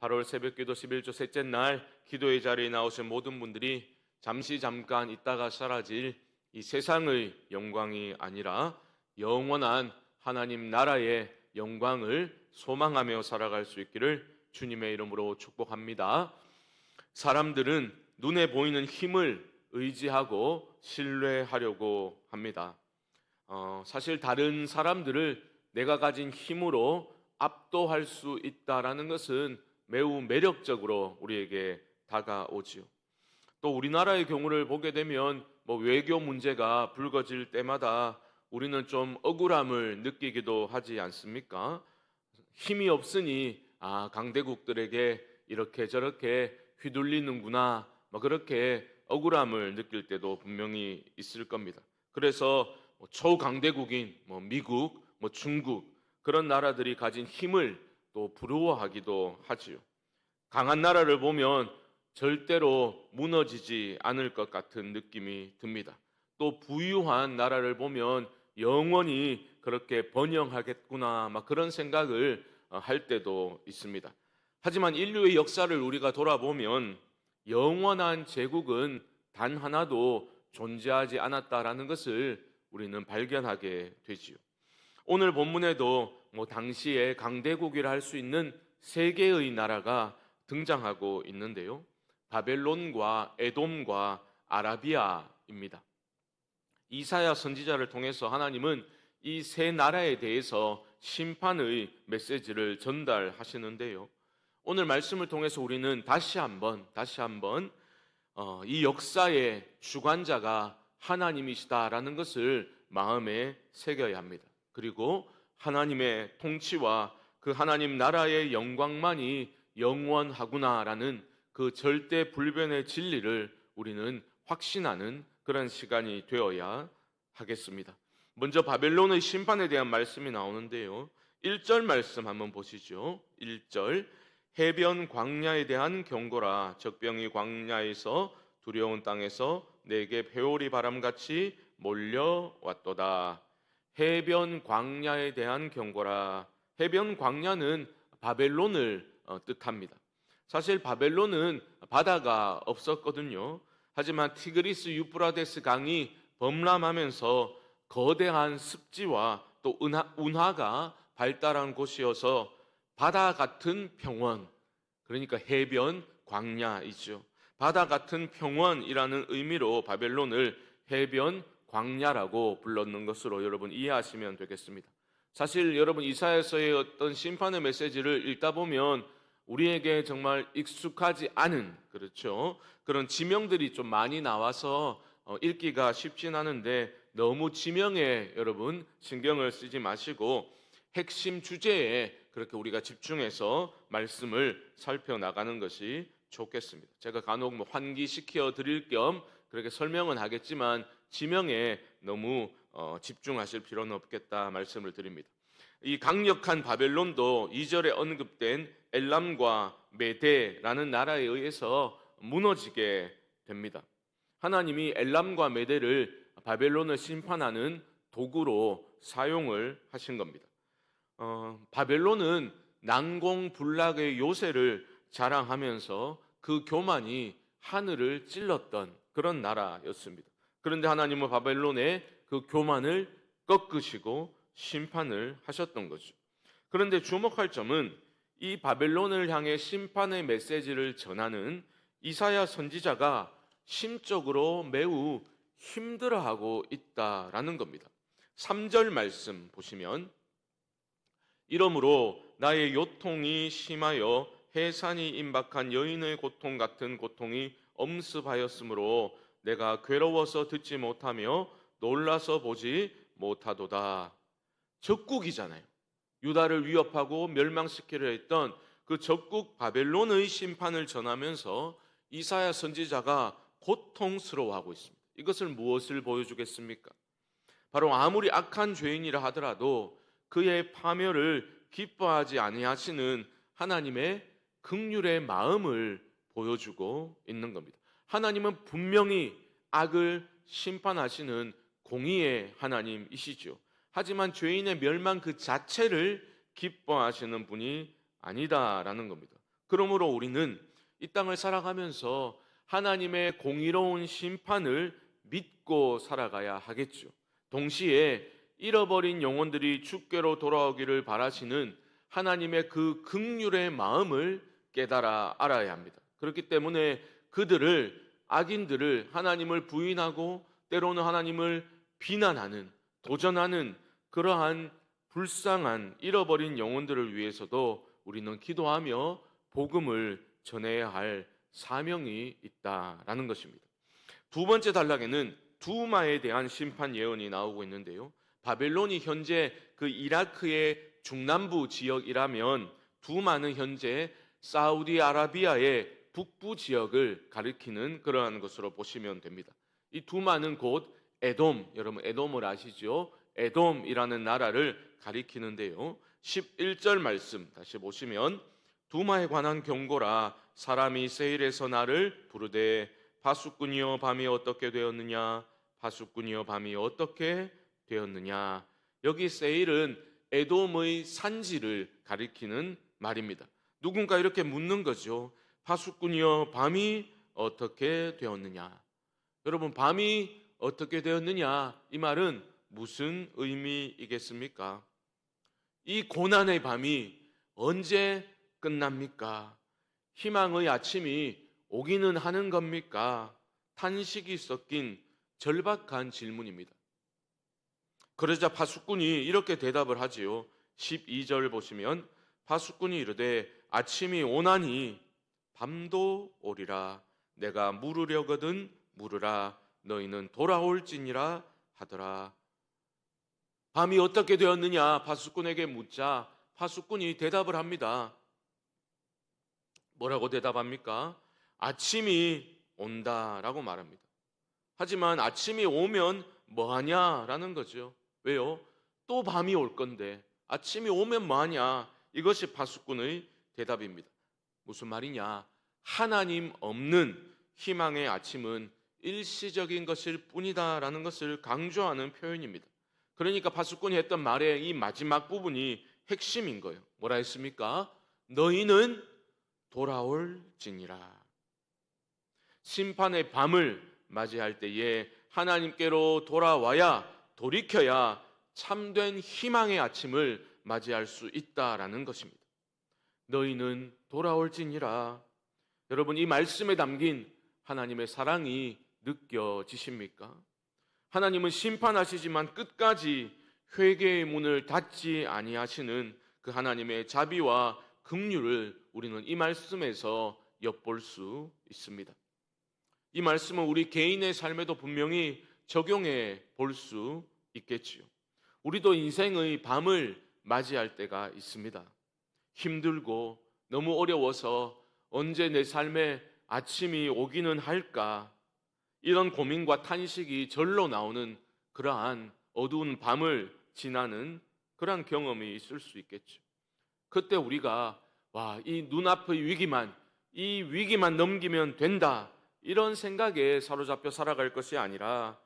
8월 새벽기도 11조 셋째 날 기도의 자리에 나오신 모든 분들이 잠깐 있다가 사라질 이 세상의 영광이 아니라 영원한 하나님 나라의 영광을 소망하며 살아갈 수 있기를 주님의 이름으로 축복합니다. 사람들은 눈에 보이는 힘을 의지하고 신뢰하려고 합니다. 사실 다른 사람들을 내가 가진 힘으로 압도할 수 있다라는 것은 매우 매력적으로 우리에게 다가오지요. 또 우리나라의 경우를 보게 되면 외교 문제가 불거질 때마다 우리는 좀 억울함을 느끼기도 하지 않습니까? 힘이 없으니 강대국들에게 이렇게 저렇게 휘둘리는구나, 그렇게 억울함을 느낄 때도 분명히 있을 겁니다. 그래서 초강대국인 미국, 중국 그런 나라들이 가진 힘을 또 부러워하기도 하지요. 강한 나라를 보면 절대로 무너지지 않을 것 같은 느낌이 듭니다. 또 부유한 나라를 보면 영원히 그렇게 번영하겠구나, 그런 생각을 할 때도 있습니다. 하지만 인류의 역사를 우리가 돌아보면 영원한 제국은 단 하나도 존재하지 않았다라는 것을 우리는 발견하게 되지요. 오늘 본문에도 당시에 강대국이라 할 수 있는 세 개의 나라가 등장하고 있는데요. 바벨론과 에돔과 아라비아입니다. 이사야 선지자를 통해서 하나님은 이 세 나라에 대해서 심판의 메시지를 전달하시는데요. 오늘 말씀을 통해서 우리는 다시 한번 이 역사의 주관자가 하나님이시다라는 것을 마음에 새겨야 합니다. 그리고 하나님의 통치와 그 하나님 나라의 영광만이 영원하구나라는 그 절대 불변의 진리를 우리는 확신하는 그런 시간이 되어야 하겠습니다. 먼저 바벨론의 심판에 대한 말씀이 나오는데요. 1절 말씀 한번 보시죠. 1절 해변 광야에 대한 경고라. 적병이 광야에서 두려운 땅에서 내게 회오리 바람같이 몰려왔도다. 해변 광야에 대한 경고라. 해변 광야는 바벨론을 뜻합니다. 사실 바벨론은 바다가 없었거든요. 하지만 티그리스 유프라데스 강이 범람하면서 거대한 습지와 또 운하가 발달한 곳이어서 바다 같은 평원, 그러니까 해변 광야이죠. 바다 같은 평원이라는 의미로 바벨론을 해변 광야라고 불렀는 것으로 여러분 이해하시면 되겠습니다. 사실 여러분 이사야서의 어떤 심판의 메시지를 읽다 보면 우리에게 정말 익숙하지 않은 그런 지명들이 좀 많이 나와서 읽기가 쉽진 않은데 너무 지명에 여러분 신경을 쓰지 마시고 핵심 주제에 그렇게 우리가 집중해서 말씀을 살펴나가는 것이 좋겠습니다. 제가 간혹 환기시켜 드릴 겸 그렇게 설명은 하겠지만 지명에 너무 집중하실 필요는 없겠다 말씀을 드립니다. 이 강력한 바벨론도 2절에 언급된 엘람과 메데라는 나라에 의해서 무너지게 됩니다. 하나님이 엘람과 메데를 바벨론을 심판하는 도구로 사용을 하신 겁니다. 바벨론은 난공불락의 요새를 자랑하면서 그 교만이 하늘을 찔렀던 그런 나라였습니다. 그런데 하나님은 바벨론의 그 교만을 꺾으시고 심판을 하셨던 거죠. 그런데 주목할 점은 이 바벨론을 향해 심판의 메시지를 전하는 이사야 선지자가 심적으로 매우 힘들어하고 있다라는 겁니다. 3절 말씀 보시면 이러므로 나의 요통이 심하여 해산이 임박한 여인의 고통 같은 고통이 엄습하였으므로 내가 괴로워서 듣지 못하며 놀라서 보지 못하도다. 적국이잖아요. 유다를 위협하고 멸망시키려 했던 그 적국 바벨론의 심판을 전하면서 이사야 선지자가 고통스러워하고 있습니다. 이것을 무엇을 보여주겠습니까? 바로 아무리 악한 죄인이라 하더라도 그의 파멸을 기뻐하지 아니하시는 하나님의 긍휼의 마음을 보여주고 있는 겁니다. 하나님은 분명히 악을 심판하시는 공의의 하나님이시죠. 하지만 죄인의 멸망 그 자체를 기뻐하시는 분이 아니다라는 겁니다. 그러므로 우리는 이 땅을 살아가면서 하나님의 공의로운 심판을 믿고 살아가야 하겠죠. 동시에 잃어버린 영혼들이 주께로 돌아오기를 바라시는 하나님의 그 긍휼의 마음을 깨달아 알아야 합니다. 그렇기 때문에 그들을, 악인들을, 하나님을 부인하고 때로는 하나님을 비난하는, 도전하는 그러한 불쌍한 잃어버린 영혼들을 위해서도 우리는 기도하며 복음을 전해야 할 사명이 있다라는 것입니다. 두 번째 단락에는 두마에 대한 심판 예언이 나오고 있는데요. 바벨론이 현재 그 이라크의 중남부 지역이라면 두마는 현재 사우디아라비아의 북부 지역을 가리키는 그러한 것으로 보시면 됩니다. 이 두마는 곧 에돔, 여러분 에돔을 아시죠? 에돔이라는 나라를 가리키는데요. 11절 말씀 다시 보시면 두마에 관한 경고라. 사람이 세일에서 나를 부르되 파수꾼이여 밤이 어떻게 되었느냐, 파수꾼이여 밤이 어떻게 되었느냐. 여기 세일은 에돔의 산지를 가리키는 말입니다. 누군가 이렇게 묻는 거죠. 파수꾼이여 밤이 어떻게 되었느냐. 여러분, 밤이 어떻게 되었느냐, 이 말은 무슨 의미이겠습니까? 이 고난의 밤이 언제 끝납니까? 희망의 아침이 오기는 하는 겁니까? 탄식이 섞인 절박한 질문입니다. 그러자 파수꾼이 이렇게 대답을 하지요. 12절 보시면 파수꾼이 이르되 아침이 오나니 밤도 오리라. 내가 물으려거든 물으라. 너희는 돌아올지니라 하더라. 밤이 어떻게 되었느냐 파수꾼에게 묻자 파수꾼이 대답을 합니다. 뭐라고 대답합니까? 아침이 온다라고 말합니다. 하지만 아침이 오면 뭐하냐라는 거죠. 왜요? 또 밤이 올 건데 아침이 오면 뭐하냐? 이것이 파수꾼의 대답입니다. 무슨 말이냐? 하나님 없는 희망의 아침은 일시적인 것일 뿐이다라는 것을 강조하는 표현입니다. 그러니까 파수꾼이 했던 말의 이 마지막 부분이 핵심인 거예요. 뭐라 했습니까? 너희는 돌아올지니라. 심판의 밤을 맞이할 때에 하나님께로 돌아와야, 돌이켜야 참된 희망의 아침을 맞이할 수 있다라는 것입니다. 너희는 돌아올지니라. 여러분, 이 말씀에 담긴 하나님의 사랑이 느껴지십니까? 하나님은 심판하시지만 끝까지 회개의 문을 닫지 아니하시는 그 하나님의 자비와 긍휼을 우리는 이 말씀에서 엿볼 수 있습니다. 이 말씀은 우리 개인의 삶에도 분명히 적용해 볼 수 있겠지요. 우리도 인생의 밤을 맞이할 때가 있습니다. 힘들고 너무 어려워서 언제 내 삶에 아침이 오기는 할까, 이런 고민과 탄식이 절로 나오는 그러한 어두운 밤을 지나는 그러한 경험이 있을 수 있겠죠. 그때 우리가 이 눈앞의 위기만, 이 위기만 넘기면 된다, 이런 생각에 사로잡혀 살아갈 것이 아니라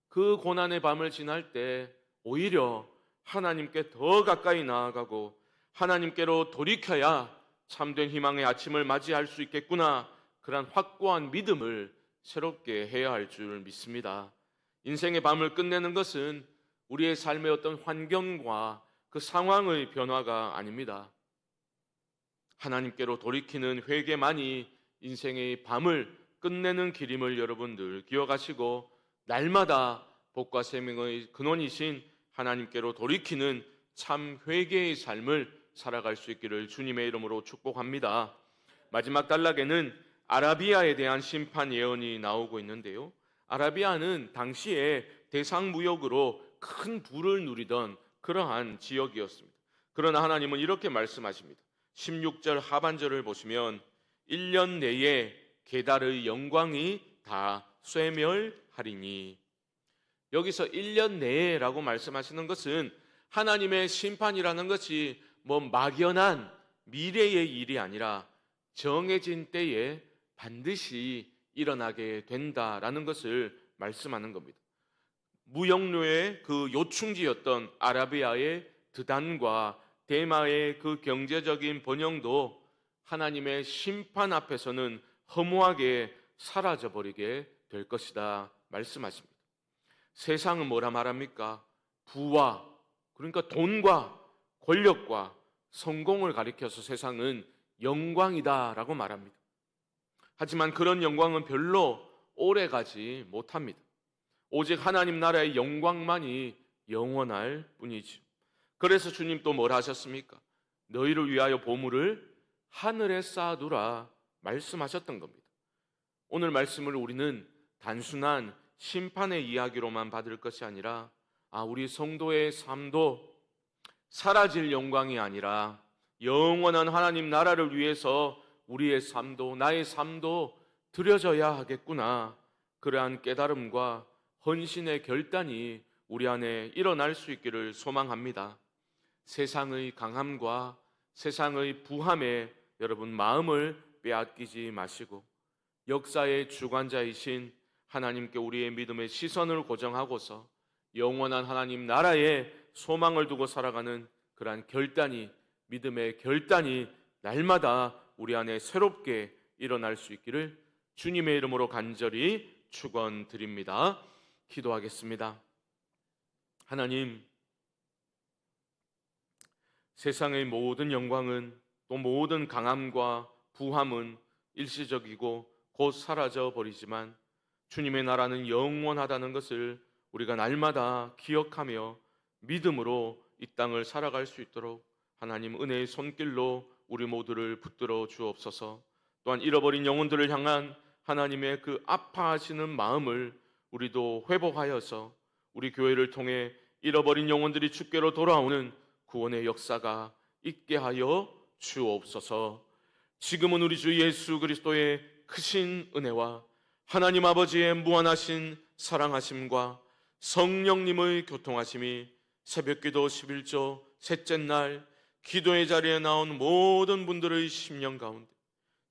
그 고난의 밤을 지날 때 오히려 하나님께 더 가까이 나아가고 하나님께로 돌이켜야 참된 희망의 아침을 맞이할 수 있겠구나, 그런 확고한 믿음을 새롭게 해야 할 줄 믿습니다. 인생의 밤을 끝내는 것은 우리의 삶의 어떤 환경과 그 상황의 변화가 아닙니다. 하나님께로 돌이키는 회개만이 인생의 밤을 끝내는 길임을 여러분들 기억하시고, 날마다 복과 생명의 근원이신 하나님께로 돌이키는 참 회개의 삶을 살아갈 수 있기를 주님의 이름으로 축복합니다. 마지막 단락에는 아라비아에 대한 심판 예언이 나오고 있는데요. 아라비아는 당시에 대상 무역으로 큰 부를 누리던 그러한 지역이었습니다. 그러나 하나님은 이렇게 말씀하십니다. 16절 하반절을 보시면 1년 내에 게달의 영광이 다 쇠멸하리니. 여기서 1년 내에라고 말씀하시는 것은 하나님의 심판이라는 것이 막연한 미래의 일이 아니라 정해진 때에 반드시 일어나게 된다라는 것을 말씀하는 겁니다. 무역로의 그 요충지였던 아라비아의 드단과 대마의 그 경제적인 번영도 하나님의 심판 앞에서는 허무하게 사라져버리게 될 것이다 말씀하십니다. 세상은 뭐라 말합니까? 부와, 그러니까 돈과 권력과 성공을 가리켜서 세상은 영광이다라고 말합니다. 하지만 그런 영광은 별로 오래가지 못합니다. 오직 하나님 나라의 영광만이 영원할 뿐이죠. 그래서 주님 또 뭘 하셨습니까? 너희를 위하여 보물을 하늘에 쌓아두라 말씀하셨던 겁니다. 오늘 말씀을 우리는 단순한 심판의 이야기로만 받을 것이 아니라 우리 성도의 삶도 사라질 영광이 아니라 영원한 하나님 나라를 위해서 우리의 삶도, 나의 삶도 드려져야 하겠구나, 그러한 깨달음과 헌신의 결단이 우리 안에 일어날 수 있기를 소망합니다. 세상의 강함과 세상의 부함에 여러분 마음을 빼앗기지 마시고 역사의 주관자이신 하나님께 우리의 믿음의 시선을 고정하고서 영원한 하나님 나라에 소망을 두고 살아가는 그러한 결단이, 믿음의 결단이 날마다 우리 안에 새롭게 일어날 수 있기를 주님의 이름으로 간절히 축원드립니다. 기도하겠습니다. 하나님, 세상의 모든 영광은, 또 모든 강함과 부함은 일시적이고 곧 사라져 버리지만 주님의 나라는 영원하다는 것을 우리가 날마다 기억하며 믿음으로 이 땅을 살아갈 수 있도록 하나님 은혜의 손길로 우리 모두를 붙들어 주옵소서. 또한 잃어버린 영혼들을 향한 하나님의 그 아파하시는 마음을 우리도 회복하여서 우리 교회를 통해 잃어버린 영혼들이 주께로 돌아오는 구원의 역사가 있게 하여 주옵소서. 지금은 우리 주 예수 그리스도의 크신 은혜와 하나님 아버지의 무한하신 사랑하심과 성령님의 교통하심이 새벽기도 11조 셋째 날 기도의 자리에 나온 모든 분들의 심령 가운데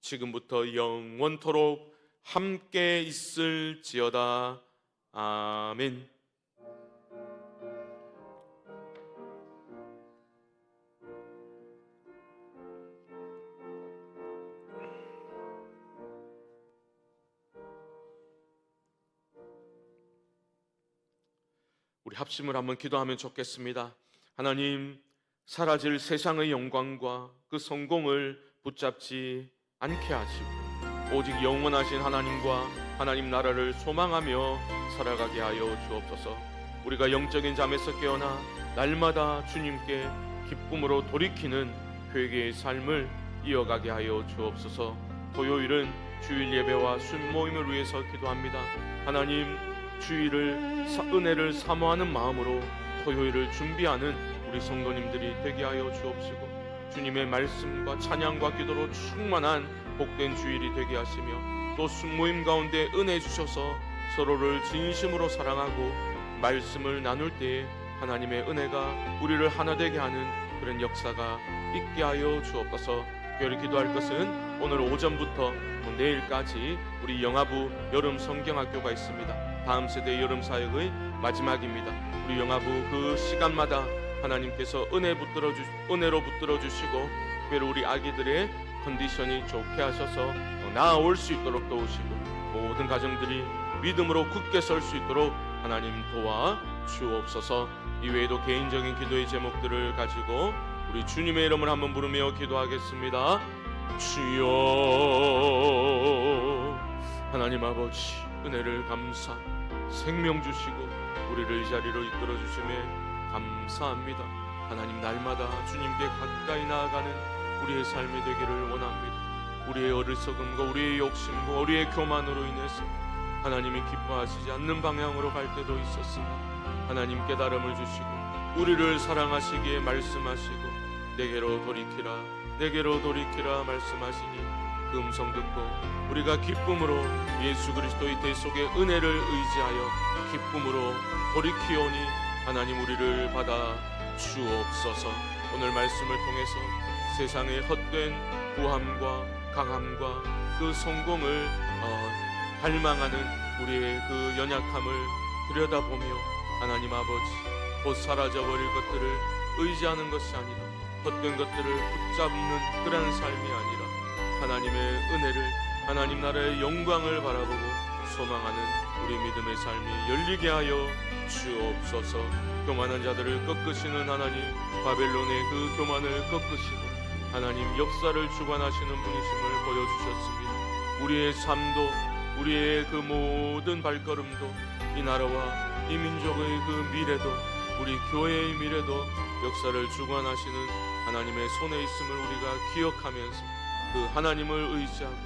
지금부터 영원토록 함께 있을지어다. 아멘. 우리 합심을 한번 기도하면 좋겠습니다. 하나님, 사라질 세상의 영광과 그 성공을 붙잡지 않게 하시고 오직 영원하신 하나님과 하나님 나라를 소망하며 살아가게 하여 주옵소서. 우리가 영적인 잠에서 깨어나 날마다 주님께 기쁨으로 돌이키는 회개의 삶을 이어가게 하여 주옵소서. 토요일은 주일 예배와 순모임을 위해서 기도합니다. 하나님, 주일을 은혜를 사모하는 마음으로 토요일을 준비하는 우리 성도님들이 되게 하여 주옵시고 주님의 말씀과 찬양과 기도로 충만한 복된 주일이 되게 하시며 또 순모임 가운데 은혜 주셔서 서로를 진심으로 사랑하고 말씀을 나눌 때에 하나님의 은혜가 우리를 하나 되게 하는 그런 역사가 있게 하여 주옵소서. 특별히 기도할 것은 오늘 오전부터 내일까지 우리 영아부 여름 성경학교가 있습니다. 다음 세대 여름 사역의 마지막입니다. 우리 영아부 그 시간마다 하나님께서 은혜로 붙들어 주시고 특별히 우리 아기들의 컨디션이 좋게 하셔서 나아올 수 있도록 도우시고 모든 가정들이 믿음으로 굳게 설 수 있도록 하나님 도와 주옵소서. 이외에도 개인적인 기도의 제목들을 가지고 우리 주님의 이름을 한번 부르며 기도하겠습니다. 주여, 하나님 아버지 은혜를 감사 생명 주시고 우리를 이 자리로 이끌어 주심에 감사합니다. 하나님, 날마다 주님께 가까이 나아가는 우리의 삶이 되기를 원합니다. 우리의 어리석음과 우리의 욕심과 우리의 교만으로 인해서 하나님이 기뻐하시지 않는 방향으로 갈 때도 있었으나 하나님 깨달음을 주시고 우리를 사랑하시기에 말씀하시고 내게로 돌이키라 말씀하시니 그 음성 듣고 우리가 기쁨으로 예수 그리스도의 대속의 은혜를 의지하여 기쁨으로 돌이키오니 하나님 우리를 받아 주옵소서. 오늘 말씀을 통해서 세상의 헛된 부함과 강함과 그 성공을 갈망하는 우리의 그 연약함을 들여다보며 하나님 아버지 곧 사라져버릴 것들을 의지하는 것이 아니라 헛된 것들을 붙잡는 그런 삶이 아니라 하나님의 은혜를, 하나님 나라의 영광을 바라보고 소망하는 우리 믿음의 삶이 열리게 하여 주옵소서. 교만한 자들을 꺾으시는 하나님, 바벨론의 그 교만을 꺾으시고 하나님 역사를 주관하시는 분이심을 보여주셨습니다. 우리의 삶도, 우리의 그 모든 발걸음도, 이 나라와 이 민족의 그 미래도, 우리 교회의 미래도 역사를 주관하시는 하나님의 손에 있음을 우리가 기억하면서 그 하나님을 의지하고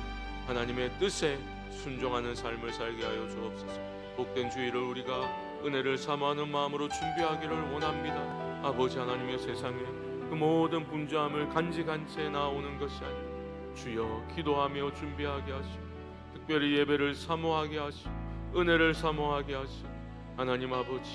하나님의 뜻에 순종하는 삶을 살게 하여 주옵소서. 복된 주일을 우리가 은혜를 사모하는 마음으로 준비하기를 원합니다. 아버지 하나님의 세상에 그 모든 분주함을 간직한 채 나오는 것이 아니라 주여 기도하며 준비하게 하시고, 특별히 예배를 사모하게 하시고, 은혜를 사모하게 하시고, 하나님 아버지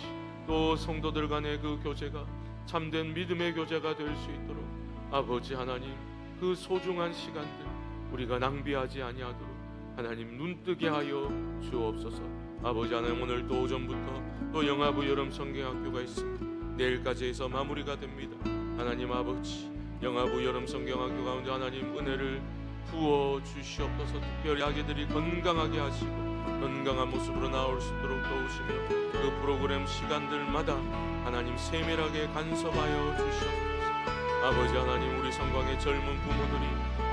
또 성도들 간의 그 교제가 참된 믿음의 교제가 될 수 있도록 아버지 하나님 그 소중한 시간들 우리가 낭비하지 아니하도록 하나님 눈뜨게 하여 주옵소서. 아버지 하나님 오늘 또 오전부터 또 영아부 여름 성경학교가 있습니다. 내일까지 해서 마무리가 됩니다. 하나님 아버지 영아부 여름 성경학교 가운데 하나님 은혜를 부어 주시옵소서. 특별히 아기들이 건강하게 하시고 건강한 모습으로 나올 수 있도록 도우시며 그 프로그램 시간들마다 하나님 세밀하게 간섭하여 주시옵소서. 아버지 하나님 우리 성광의 젊은 부모들이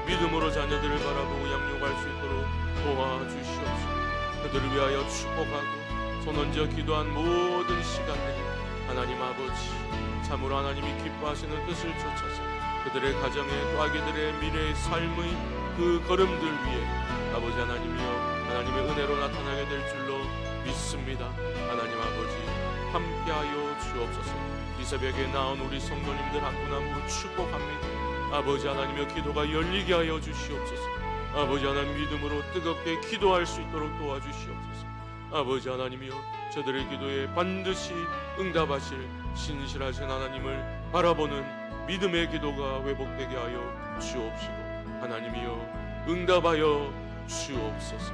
믿음으로 자녀들을 바라보고 양육할 수 있도록 도와주시옵소서. 그들을 위하여 축복하고 손 얹어 기도한 모든 시간들이 하나님 아버지 참으로 하나님이 기뻐하시는 뜻을 쫓아서 그들의 가정에 또 아기들의 미래의 삶의 그 걸음들 위에 아버지 하나님이여 하나님의 은혜로 나타나게 될 줄로 믿습니다. 하나님 아버지 함께하여 주옵소서. 이 새벽에 나온 우리 성도님들 한 분 한 분 축복합니다. 아버지 하나님의 기도가 열리게 하여 주시옵소서. 아버지 하나님 믿음으로 뜨겁게 기도할 수 있도록 도와주시옵소서. 아버지 하나님이여 저들의 기도에 반드시 응답하실 신실하신 하나님을 바라보는 믿음의 기도가 회복되게 하여 주옵시고 하나님이여 응답하여 주옵소서.